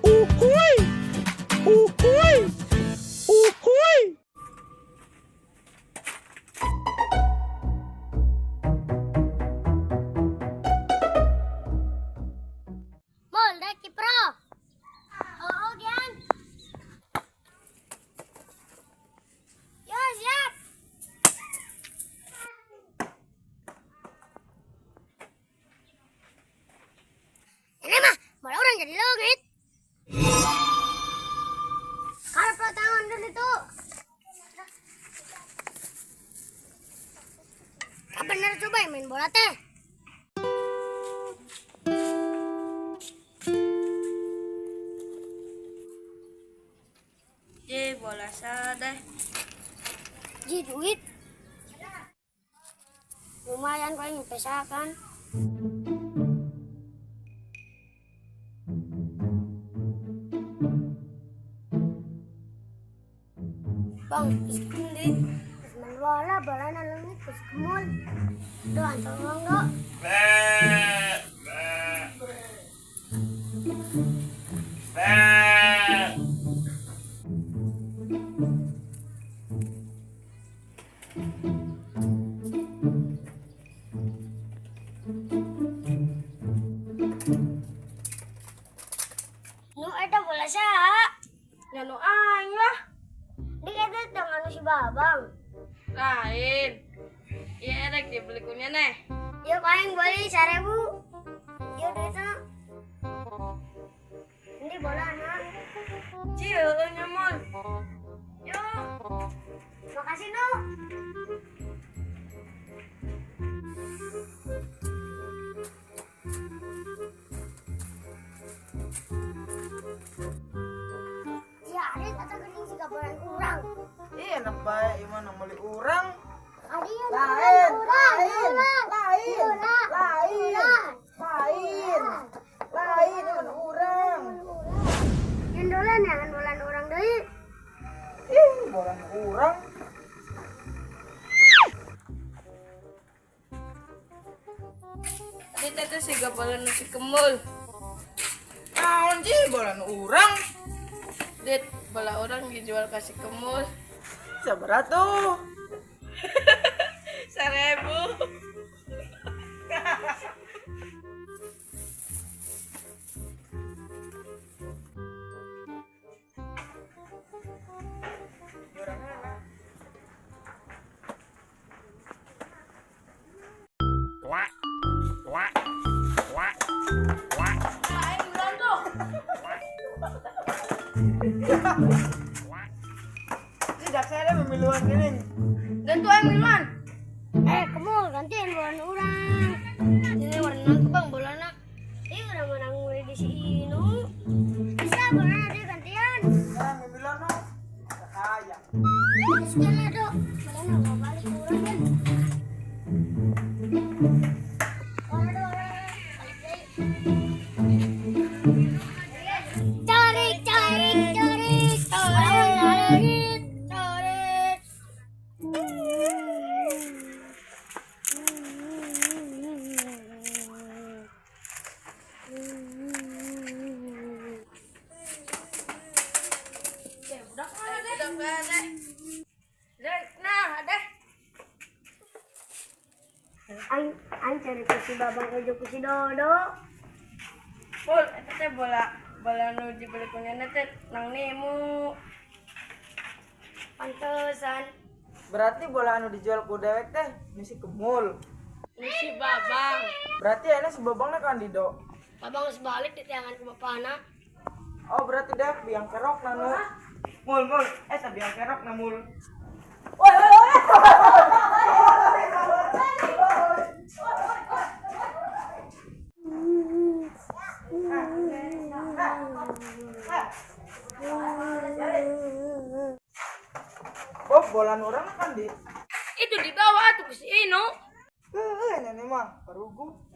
Uhuy! Uhuy! Uhuy! Mol, Daki Pro. Oo, yan. Yo, siap. Ini mah, bola orang jadi langit. Kalau pro tangan dulu itu. Bener coba main bola teh. Bola sadeh. Ji duit. Lumayan kau yang pesakan. Bang, kulit. Main bola, bola na langit, terus kemul. Doan, tolong dok. Nu ada bola saha? Nganu aing lah. Di kata dengan si Babang. Lain. Iya erek dibeli kunya neh. Yuk kau beli 1.000. Yuk duitnya. Ini bola anak. Cieu nyamol. Yo. Makasih nu. Ya, ada kata gening si kabaran kurang. Enak bae iman beli urang. Ada yang Lain, kurang. lain, iman urang. Yang dolan jangan dolan orang deui. Bolan urang. Tadi teh siga bola nu si kemul. Naon sih bolan urang? Dit bola orang dijual kasih kemul. Sabaraha tuh? 1.000. Tidak saya memilihan gini. Dan tuh aing miluan. Kemul gantiin bola orang. Ini warna ke bang bolana. Ih, udah menang mulai di sini. Bisa bola nanti gantian. Saya memilihan no. Kaya. Sekian lah dok. Bola mau balik kurang kan. Bola dok, balik deh. Tarik, tarik, tarik, tarik, tarik. Udah ada. Nah, ada. Aing cari ke si Babang Ejo ke si Dodo. Pul, itu teh bola nu dibeli kunya teh nang nemu. Pantesan. Berarti bola anu dijual ku dewek teh misi kemul. Ini si babang. Berarti ini si babangna kan dido. Babang sebalik di tangan ke bapana. Oh berarti dewek biang kerok nanu. Mul, biang kerok na mul. Oh, bolan orang kan di. Itu di bawah tuh si Ino. Nenek mah, parugu.